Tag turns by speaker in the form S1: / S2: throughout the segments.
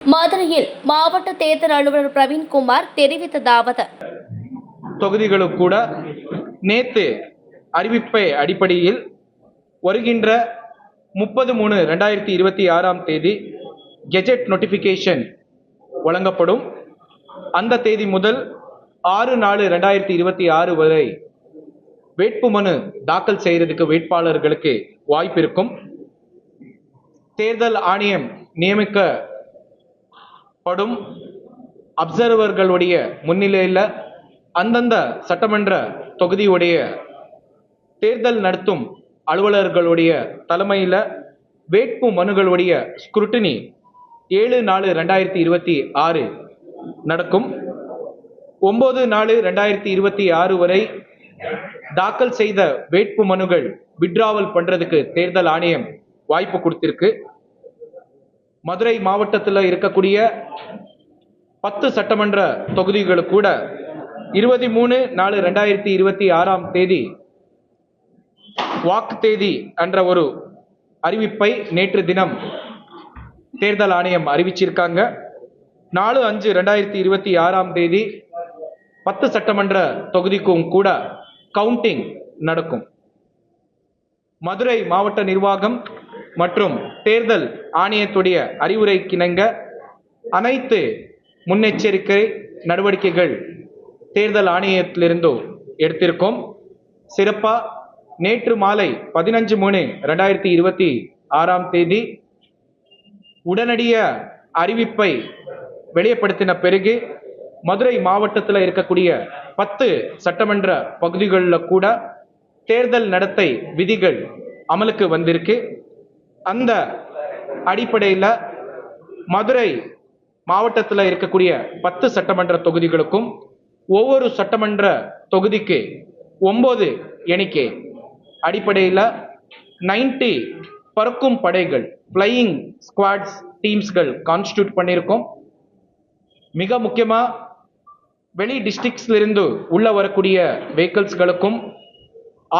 S1: மதுரையில் மாவட்ட தேர்தல் அலுவலர் பிரவீன்குமார் தெரிவித்ததாவது,
S2: தொகுதிகளுக்கு கூட நேற்று அறிவிப்பை அடிப்படையில் வருகின்ற 30/3/2026 கெஜெட் நோட்டிபிகேஷன் வழங்கப்படும். அந்த தேதி முதல் 6/4/2026 வரை வேட்புமனு தாக்கல் செய்யறதுக்கு வேட்பாளர்களுக்கு வாய்ப்பு இருக்கும். தேர்தல் ஆணையம் நியமிக்கப்படும் அப்சர்வர்களுடைய முன்னிலையில் அந்தந்த சட்டமன்ற தொகுதியுடைய தேர்தல் நடத்தும் அலுவலர்களுடைய தலைமையில் வேட்பு மனுகளுடைய ஸ்க்ரூட்டினி 7/4/2026 நடக்கும். 9/4/2026 வரை தாக்கல் செய்த வேட்பு மனுகள் விட்ராவல் பண்றதுக்கு தேர்தல் ஆணையம் வாய்ப்பு கொடுத்திருக்கு. மதுரை மாவட்டத்தில் இருக்கக்கூடிய 10 சட்டமன்ற தொகுதிகளுக்கு கூட 23/4/2026 வாக்கு தேதி என்ற ஒரு அறிவிப்பை நேற்று தினம் தேர்தல் ஆணையம் அறிவிச்சிருக்காங்க. 4/5/2026 10 சட்டமன்ற தொகுதிக்கும் கூட கவுண்டிங் நடக்கும். மதுரை மாவட்ட நிர்வாகம் மற்றும் தேர்தல் ஆணையத்துடைய அறிவுரைக்கிணங்க அனைத்து முன்னெச்சரிக்கை நடவடிக்கைகள் தேர்தல் ஆணையத்திலிருந்து எடுத்திருக்கோம். சிறப்பா நேற்று மாலை 15/3/2026 உடனடிய அறிவிப்பை வெளிப்படுத்தின பிறகு மதுரை மாவட்டத்தில் இருக்கக்கூடிய 10 சட்டமன்ற பகுதிகளில் கூட தேர்தல் நடத்தை விதிகள் அமலுக்கு வந்திருக்கு. அந்த அடிப்படையில் மதுரை மாவட்டத்தில் இருக்கக்கூடிய 10 சட்டமன்ற தொகுதிகளுக்கும் ஒவ்வொரு சட்டமன்ற தொகுதிக்கு 9 எண்ணிக்கை அடிப்படையில் 90 பறக்கும் படைகள் ஃப்ளையிங் ஸ்குவாட்ஸ் டீம்ஸ்கள் கான்ஸ்டியூட் பண்ணியிருக்கோம். மிக முக்கியமா வெளி டிஸ்ட்ரிக்ட்ஸ்ல இருந்து உள்ள வரக்கூடிய வெஹிக்கிள்ஸ்களுக்கும்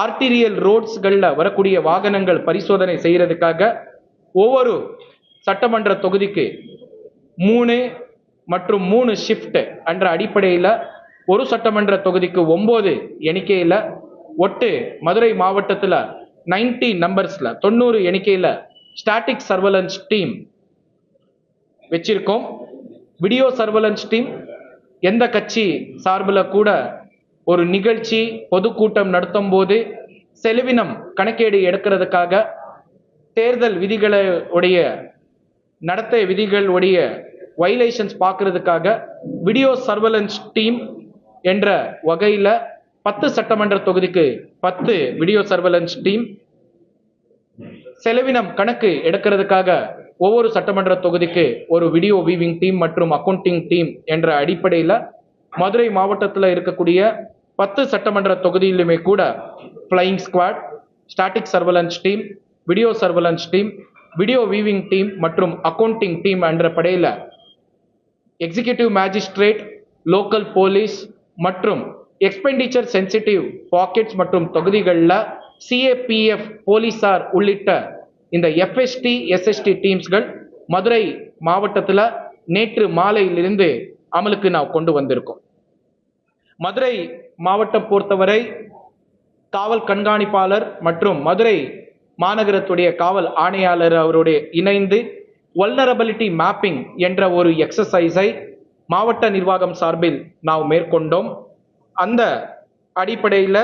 S2: ஆர்டீரியல் ரோட்ஸ்களில் வரக்கூடிய வாகனங்கள் பரிசோதனை செய்யறதுக்காக ஒவ்வொரு சட்டமன்ற தொகுதிக்கு 3 மற்றும் 3 ஷிஃப்ட் என்ற அடிப்படையில் ஒரு சட்டமன்ற தொகுதிக்கு 9 எண்ணிக்கையில் ஒட்டு மதுரை மாவட்டத்தில் 90 நம்பர்ஸ்ல 90 எண்ணிக்கையில் ஸ்டாட்டிக் சர்வலன்ஸ் டீம் வச்சிருக்கோம். வீடியோ சர்வலன்ஸ் டீம் எந்த கட்சி சார்பில் கூட ஒரு நிகழ்ச்சி பொதுக்கூட்டம் நடத்தும் போது செலவினம் கணக்கீடு எடுக்கிறதுக்காக தேர்தல் விதிகளுடைய நடத்தை விதிகளுடைய வயலேஷன்ஸ் பார்க்கறதுக்காக வீடியோ சர்வலன்ஸ் டீம் என்ற வகையில் 10 சட்டமன்ற தொகுதிக்கு 10 வீடியோ சர்வலன்ஸ் டீம், செலவினம் கணக்கு எடுக்கிறதுக்காக ஒவ்வொரு சட்டமன்ற தொகுதிக்கு ஒரு வீடியோ வீவிங் டீம் மற்றும் அக்கவுண்டிங் டீம் என்ற அடிப்படையில் மதுரை மாவட்டத்தில் இருக்கக்கூடிய 10 சட்டமன்ற தொகுதியிலுமே கூட flying squad, static surveillance team, video surveillance team, video weaving team மற்றும் அக்கவுண்டிங் டீம் என்ற படையில் எக்ஸிகியூட்டிவ் மேஜிஸ்ட்ரேட், லோக்கல் போலீஸ் மற்றும் எக்ஸ்பெண்டிச்சர் சென்சிட்டிவ் பாக்கெட்ஸ் மற்றும் தொகுதிகளில் சிஏபிஎஃப் போலீசார் உள்ளிட்ட இந்த எஃப்எஸ்டி எஸ்எஸ்டி டீம்ஸ்கள் மதுரை மாவட்டத்தில் நேற்று மாலையிலிருந்து அமலுக்கு நாம் கொண்டு வந்திருக்கோம். மதுரை மாவட்டம் பொறுத்தவரை காவல் கண்காணிப்பாளர் மற்றும் மதுரை மாநகரத்துடைய காவல் ஆணையாளர் அவருடைய இணைந்து வல்னரபிலிட்டி மேப்பிங் என்ற ஒரு எக்ஸசைஸை மாவட்ட நிர்வாகம் சார்பில் நாம் மேற்கொண்டோம். அந்த அடிப்படையில்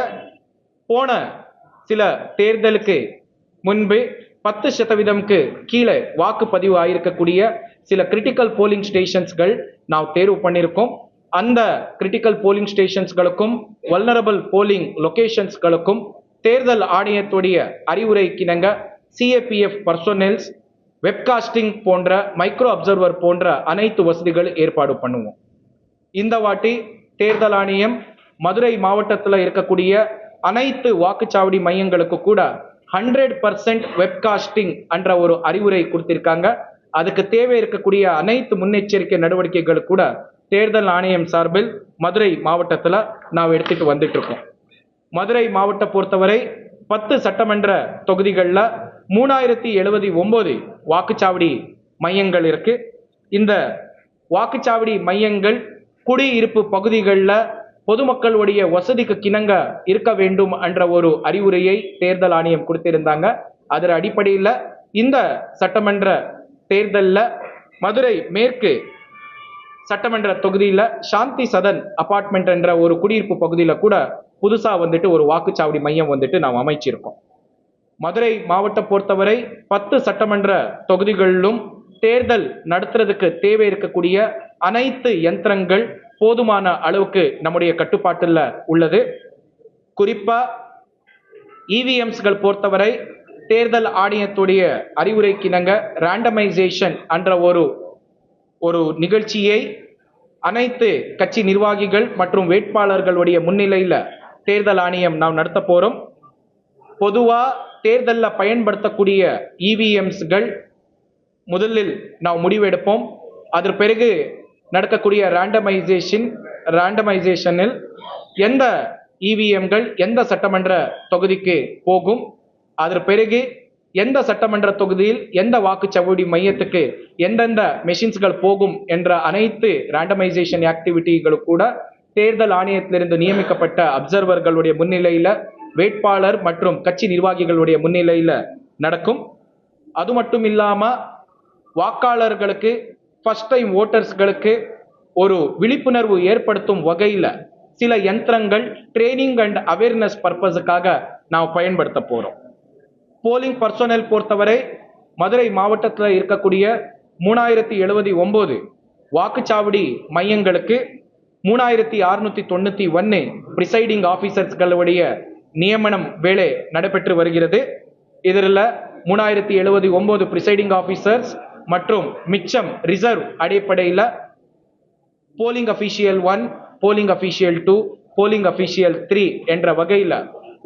S2: போன சில தேர்தலுக்கு முன்பு 10% கீழே வாக்குப்பதிவு ஆயிருக்கக்கூடிய சில கிரிட்டிக்கல் போலிங் ஸ்டேஷன்ஸ்கள் நாம் தேர்வு பண்ணியிருக்கோம். அந்த கிரிட்டிக்கல் போலிங் ஸ்டேஷன்ஸ்களுக்கும் வல்னரபிள் போலிங் லொகேஷன்ஸ்களுக்கும் தேர்தல் ஆணையத்துடைய அறிவுரைக்கிணங்க சிஏபிஎஃப் பர்சோனல்ஸ், வெப்காஸ்டிங் போன்ற மைக்ரோ அப்சர்வர் போன்ற அனைத்து வசதிகள் ஏற்பாடு பண்ணுவோம். இந்த வாட்டி தேர்தல் ஆணையம் மதுரை மாவட்டத்தில் இருக்கக்கூடிய அனைத்து வாக்குச்சாவடி மையங்களுக்கு கூட 100% வெப்காஸ்டிங் என்ற ஒரு அறிவுரை கொடுத்திருக்காங்க. அதுக்கு தேவை இருக்கக்கூடிய அனைத்து முன்னெச்சரிக்கை நடவடிக்கைகள் கூட தேர்தல் ஆணையம் சார்பில் மதுரை மாவட்டத்தில் நாம் எடுத்துட்டு வந்துட்டு இருக்கோம். மதுரை மாவட்டம் பொறுத்தவரை 10 சட்டமன்ற தொகுதிகளில் 3079 வாக்குச்சாவடி மையங்கள் இருக்கு. இந்த வாக்குச்சாவடி மையங்கள் குடியிருப்பு பகுதிகளில் பொதுமக்களுடைய வசதிக்கு கிணங்க இருக்க வேண்டும் என்ற ஒரு அறிவுரையை தேர்தல் ஆணையம் கொடுத்திருந்தாங்க. அதன் அடிப்படையில் இந்த சட்டமன்ற தேர்தலில் மதுரை மேற்கு சட்டமன்ற தொகுதியில் சாந்தி சதன் அபார்ட்மெண்ட் என்ற ஒரு குடியிருப்பு பகுதியில் கூட புதுசா ஒரு வாக்குச்சாவடி மையம் நாம் அமைச்சிருக்கோம். மதுரை மாவட்டம் பொறுத்தவரை 10 சட்டமன்ற தொகுதிகளிலும் தேர்தல் நடத்துறதுக்கு தேவை இருக்கக்கூடிய அனைத்து யந்திரங்கள் போதுமான அளவுக்கு நம்முடைய கட்டுப்பாட்டில் உள்ளது. குறிப்பா இவிஎம்ஸ்கள் பொறுத்தவரை தேர்தல் ஆணையத்துடைய அறிவுரைக்கிணங்க ரேண்டமைசேஷன் என்ற ஒரு நிகழ்ச்சியை அனைத்து கட்சி நிர்வாகிகள் மற்றும் வேட்பாளர்களுடைய முன்னிலையில் தேர்தல் ஆணையம் நாம் நடத்த போறோம். பொதுவா தேர்தலில் பயன்படுத்தக்கூடிய இவிஎம்ஸ்கள் முதலில் நாம் முடிவெடுப்போம். அதற்கு பிறகு நடக்கக்கூடிய ரேண்டமைசேஷனில் எந்த இவிஎம்கள் எந்த சட்டமன்ற தொகுதிக்கு போகும், அதற்கு பிறகு எந்த சட்டமன்ற தொகுதியில் எந்த வாக்குச்சாவடி மையத்துக்கு எந்தெந்த மெஷின்ஸ்கள் போகும் என்ற அனைத்து ரேண்டமைசேஷன் ஆக்டிவிட்டிகளும் கூட தேர்தல் ஆணையத்திலிருந்து நியமிக்கப்பட்ட அப்சர்வர்களுடைய முன்னிலையில் வேட்பாளர் மற்றும் கட்சி நிர்வாகிகளுடைய முன்னிலையில் நடக்கும். அது மட்டும் இல்லாம வாக்காளர்களுக்கு ஃபர்ஸ்ட் டைம் ஓட்டர்ஸ்களுக்கு ஒரு விழிப்புணர்வு ஏற்படுத்தும் வகையில் சில யந்திரங்கள் ட்ரைனிங் அண்ட் அவேர்னஸ் பர்பஸுக்காக நாம் பயன்படுத்த போறோம். போலிங் பர்சனல் பொறுத்தவரை மதுரை மாவட்டத்தில் இருக்கக்கூடிய 3079 வாக்குச்சாவடி மையங்களுக்கு 3691 பிரிசைடிங் ஆபீசர்ஸ்களுடைய நியமனம் வேலை நடைபெற்று வருகிறது. இதில் 3079 பிரிசைடிங் ஆபீசர்ஸ் மற்றும் மிச்சம் ரிசர்வ் அடிப்படையில் polling official 1, polling official 2, polling official 3 என்ற வகையில்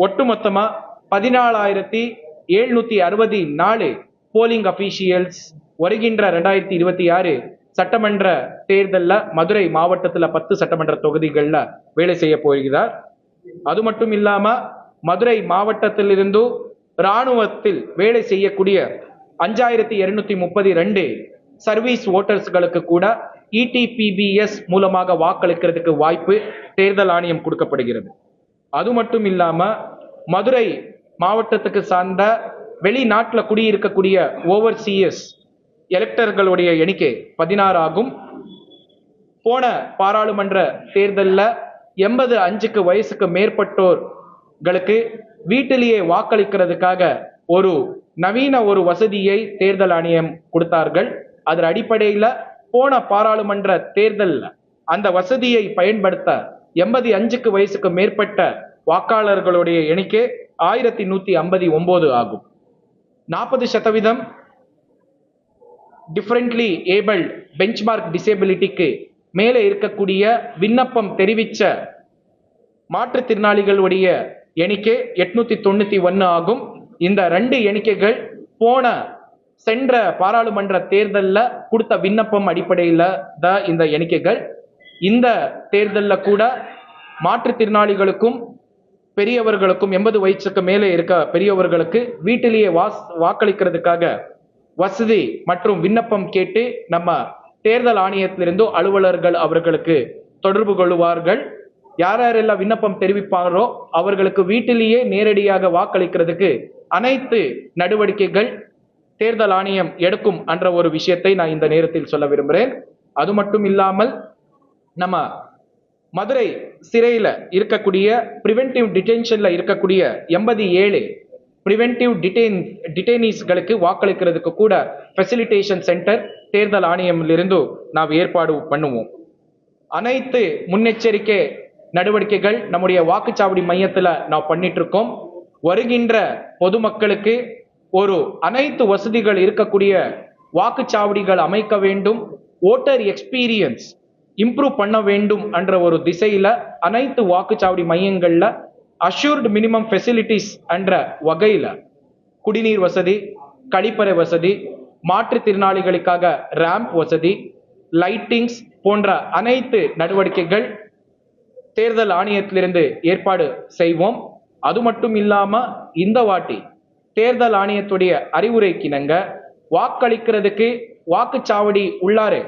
S2: ஒட்டுமொத்தமா 14,764 போலிங் அபிஷியல்ஸ் வருகின்ற 2026 சட்டமன்ற தேர்தலில் மதுரை மாவட்டத்தில் 10 சட்டமன்ற தொகுதிகளில் வேலை செய்ய போகிறார். அது மட்டும் இல்லாம மதுரை மாவட்டத்திலிருந்து இராணுவத்தில் வேலை செய்யக்கூடிய 5232 சர்வீஸ் ஓட்டர்ஸ்களுக்கு கூட இடிபிபிஎஸ் மூலமாக வாக்களிக்கிறதுக்கு வாய்ப்பு தேர்தல் ஆணையம் கொடுக்கப்படுகிறது. அது மட்டும் இல்லாம மதுரை மாவட்டத்துக்கு சார்ந்த வெளிநாட்டில் குடியிருக்கக்கூடிய ஓவர்சீயர்ஸ் எலக்டர்களுடைய எண்ணிக்கை 16 ஆகும். போன பாராளுமன்ற தேர்தலில் 85 வயசுக்கு மேற்பட்டோர்களுக்கு வீட்டிலேயே வாக்களிக்கிறதுக்காக ஒரு நவீன வசதியை தேர்தல் ஆணையம் கொடுத்தார்கள். அதன் அடிப்படையில் போன பாராளுமன்ற தேர்தலில் அந்த வசதியை பயன்படுத்த 85 வயசுக்கு மேற்பட்ட வாக்காளர்களுடைய எண்ணிக்கை 1159 ஆகும். 40% டிஃபரெண்ட்லி ஏபிள்ட் பெஞ்ச்மார்க் டிசேபிலிட்டிக்கு மேலே இருக்கக்கூடிய விண்ணப்பம் தெரிவித்த மாற்றுத்திறனாளிகளுடைய எண்ணிக்கை 891 ஆகும். இந்த 2 எண்ணிக்கைகள் சென்ற பாராளுமன்ற தேர்தலில் கொடுத்த விண்ணப்பம் அடிப்படையில் தான் இந்த எண்ணிக்கைகள். இந்த தேர்தலில் கூட மாற்றுத்திறனாளிகளுக்கும் பெரியவர்களுக்கும் 80 வயசுக்கு மேலே இருக்க பெரியவர்களுக்கு வீட்டிலேயே வாக்களிக்கிறதுக்காக வசதி மற்றும் விண்ணப்பம் கேட்டு நம்ம தேர்தல் ஆணையத்திலிருந்து அலுவலர்கள் அவர்களுக்கு தொடர்பு கொள்வார்கள். யாரெல்லாம் விண்ணப்பம் தெரிவிப்பாரோ அவர்களுக்கு வீட்டிலேயே நேரடியாக வாக்களிக்கிறதுக்கு அனைத்து நடவடிக்கைகள் தேர்தல் ஆணையம் எடுக்கும் என்ற ஒரு விஷயத்தை நான் இந்த நேரத்தில் சொல்ல விரும்புகிறேன். அது மட்டும் இல்லாமல் நம்ம மதுரை சிறையில் இருக்கக்கூடிய பிரிவென்டிவ் டிடென்ஷன்ல இருக்கக்கூடிய 87 பிரிவென்டிவ் டிடெய்னீஸ்களுக்கு வாக்களிக்கிறதுக்கு கூட ஃபெசிலிட்டேஷன் சென்டர் தேர்தல் ஆணையமிலிருந்து நாம் ஏற்பாடு பண்ணுவோம். அனைத்து முன்னெச்சரிக்கை நடவடிக்கைகள் நம்முடைய வாக்குச்சாவடி மையத்தில் நாம் பண்ணிட்டு இருக்கோம். வருகின்ற பொதுமக்களுக்கு அனைத்து வசதிகள் இருக்கக்கூடிய வாக்குச்சாவடிகள் அமைக்க வேண்டும். ஓட்டர் எக்ஸ்பீரியன்ஸ் இம்ப்ரூவ் பண்ண வேண்டும் என்ற ஒரு திசையில அனைத்து வாக்குச்சாவடி மையங்கள்ல அஷ்யூர்டு மினிமம் ஃபெசிலிட்டிஸ் என்ற வகையில குடிநீர் வசதி, கழிப்பறை வசதி, மாற்றுத்திறனாளிகளுக்காக ரேம்ப் வசதி, லைட்டிங்ஸ் போன்ற அனைத்து நடவடிக்கைகள் தேர்தல் ஆணையத்திலிருந்து ஏற்பாடு செய்வோம். அது மட்டும் இல்லாம இந்த வாட்டி தேர்தல் ஆணையத்துடைய அறிவுரைக்கிணங்க வாக்களிக்கிறதுக்கு வாக்குச்சாவடி உள்ளாரே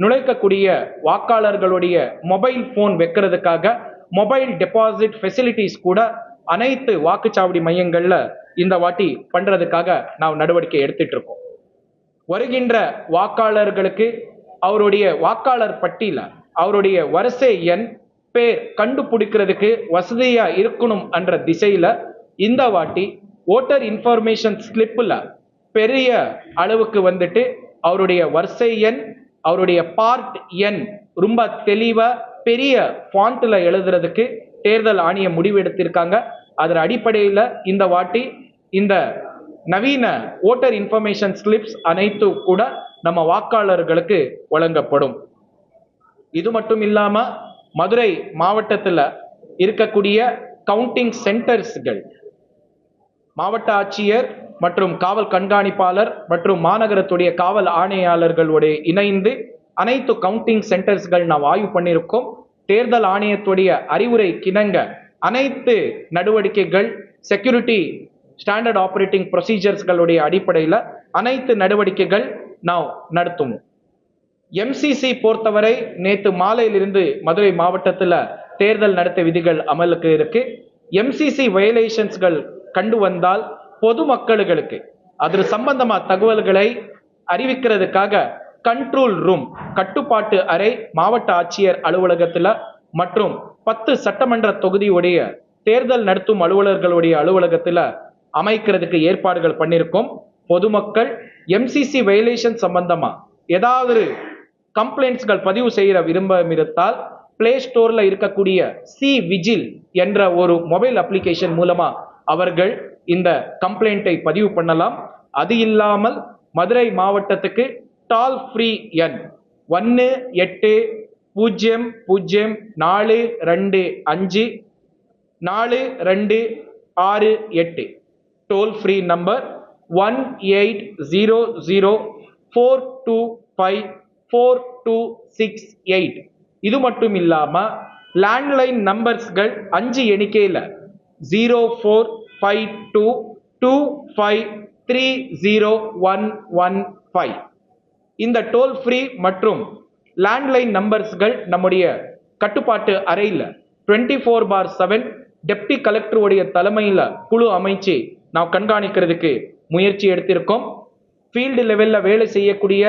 S2: நுழைக்கக்கூடிய வாக்காளர்களுடைய மொபைல் போன் வைக்கிறதுக்காக மொபைல் டெபாசிட் ஃபெசிலிட்டிஸ் கூட அனைத்து வாக்குச்சாவடி மையங்கள்ல இந்த வாட்டி பண்றதுக்காக நாம் நடவடிக்கை எடுத்துட்டு இருக்கோம். வருகின்ற வாக்காளர்களுக்கு அவருடைய வாக்காளர் பட்டியல அவருடைய வரிசை எண் பேர் கண்டுபிடிக்கிறதுக்கு வசதியா இருக்கணும் என்ற திசையில இந்த வாட்டி ஓட்டர் இன்ஃபர்மேஷன் ஸ்லிப்ல பெரிய அளவுக்கு வந்துட்டு அவருடைய வரிசை எண் அவருடைய பார்ட் எண் ரொம்ப தெளிவா பெரிய ஃபாண்ட்ல எழுதுறதுக்கு தேர்தல் ஆணையம் முடிவெடுத்திருக்காங்க. அதன் அடிப்படையில் இந்த வாட்டி இந்த நவீன ஓட்டர் இன்ஃபர்மேஷன் ஸ்லிப்ஸ் அனைத்தும் கூட நம்ம வாக்காளர்களுக்கு வழங்கப்படும். இது மட்டும் இல்லாம மதுரை மாவட்டத்தில் இருக்கக்கூடிய கவுண்டிங் சென்டர்ஸ்கள் மாவட்ட ஆட்சியர் மற்றும் காவல் கண்காணிப்பாளர் மற்றும் மாநகரத்துடைய காவல் ஆணையாளர்களுடைய இணைந்து அனைத்து கவுண்டிங் சென்டர்ஸ்கள் நாம் ஆய்வு பண்ணியிருக்கோம். தேர்தல் ஆணையத்துடைய அறிவுரை கிணங்க அனைத்து நடவடிக்கைகள் செக்யூரிட்டி ஸ்டாண்டர்ட் ஆபரேட்டிங் ப்ரொசீஜர்ஸ்களுடைய அடிப்படையில் அனைத்து நடவடிக்கைகள் நாம் நடத்தும். எம்சிசி பொறுத்தவரை நேற்று மாலையிலிருந்து மதுரை மாவட்டத்தில் தேர்தல் நடத்தை விதிகள் அமலுக்கு இருக்கு. எம்சிசி வயலேஷன்ஸ்கள் கண்டு வந்தால் பொதுமக்களுக்கு அது சம்பந்தமா தகவல்களை அறிவிக்கிறதுக்காக கண்ட்ரோல் ரூம் கட்டுப்பாட்டு அறை மாவட்ட ஆட்சியர் அலுவலகத்தில் மற்றும் 10 சட்டமன்ற தொகுதியுடைய தேர்தல் நடத்தும் அலுவலர்களுடைய அலுவலகத்தில் அமைக்கிறதுக்கு ஏற்பாடுகள் பண்ணியிருக்கோம். பொதுமக்கள் எம்சிசி வயலேஷன் சம்பந்தமா ஏதாவது கம்ப்ளைண்ட்ஸ்கள் பதிவு செய்ய விரும்பமிருந்தால் பிளே ஸ்டோர்ல இருக்கக்கூடிய சி விஜில் என்ற ஒரு மொபைல் அப்ளிகேஷன் மூலமா அவர்கள் இந்த கம்ப்ளைண்டை பதிவு பண்ணலாம். அது இல்லாமல் மதுரை மாவட்டத்துக்கு டால் ஃப்ரீ எண் 1804254268 டோல் ஃப்ரீ நம்பர் 1800425426 இது மட்டும் இல்லாம லேண்ட்லைன் நம்பர்ஸ்கள் 5 எண்ணிக்கையில் 045225301115 இந்த டோல் ஃப்ரீ மற்றும் லேண்ட்லைன் நம்பர்ஸ்கள் நம்முடைய கட்டுப்பாட்டு அறையில் 24/7 டெப்டி கலெக்டர் உடைய தலைமையில் குழு அமைச்சு நாம் கண்காணிக்கிறதுக்கு முயற்சி எடுத்திருக்கோம். ஃபீல்டு லெவலில் வேலை செய்யக்கூடிய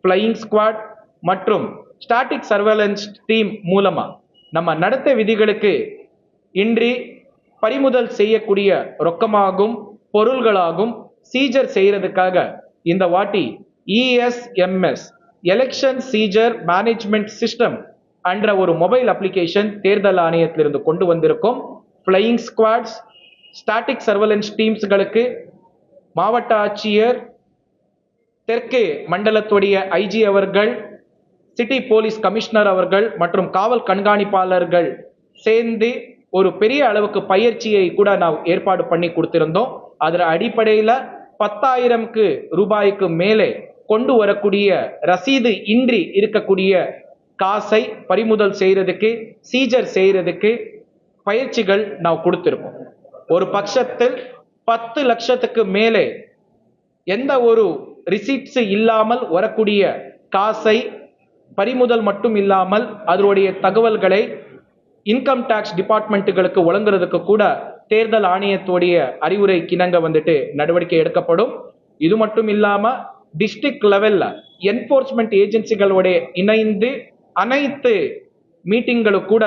S2: ஃப்ளையிங் ஸ்குவாட் மற்றும் ஸ்டாட்டிக் சர்வேலன்ஸ் டீம் மூலமா நம்ம நடத்தை விதிகளுக்கு இன்றி பறிமுதல் செய்யக்கூடிய ரொக்கமாகும் பொருள்களாகும் சீஜர் செய்யறதுக்காக இந்த வாட்டி ESMS election seizure management system என்ற ஒரு மொபைல் அப்ளிகேஷன் தேர்தல் ஆணையத்திலிருந்து கொண்டு வந்திருக்கோம். ஃப்ளையிங் ஸ்குவாட்ஸ் ஸ்டாட்டிக் சர்வேலன்ஸ் டீம்ஸ்களுக்கு மாவட்ட ஆட்சியர் தெற்கு மண்டலத்துடைய ஐஜி அவர்கள் சிட்டி போலீஸ் கமிஷனர் அவர்கள் மற்றும் காவல் கண்காணிப்பாளர்கள் சேர்ந்து ஒரு பெரிய அளவுக்கு பயிற்சியை கூட நாம் ஏற்பாடு பண்ணி கொடுத்திருந்தோம். அதன் அடிப்படையில் 10,000 ரூபாய்க்கு மேலே கொண்டு வரக்கூடிய ரசீது இன்றி இருக்கக்கூடிய காசை பறிமுதல் செய்யறதுக்கு சீஜர் செய்யறதுக்கு பயிற்சிகள் நாம் கொடுத்திருக்கோம். ஒரு பட்சத்தில் 10 லட்சத்துக்கு மேலே எந்த ஒரு ரிசீட்ஸ் இல்லாமல் வரக்கூடிய காசை பறிமுதல் மட்டும் இல்லாமல் அதனுடைய தகவல்களை இன்கம் டாக்ஸ் டிபார்ட்மெண்ட்டுகளுக்கு வழங்குறதுக்கு கூட தேர்தல் ஆணையத்துடைய அறிவுரை கிணங்க வந்துட்டு நடவடிக்கை எடுக்கப்படும். இது மட்டும் இல்லாம டிஸ்ட்ரிக்ட் லெவல்ல என்போர்ஸ்மெண்ட் ஏஜென்சிகளோட இணைந்து அனைத்து மீட்டிங்களும் கூட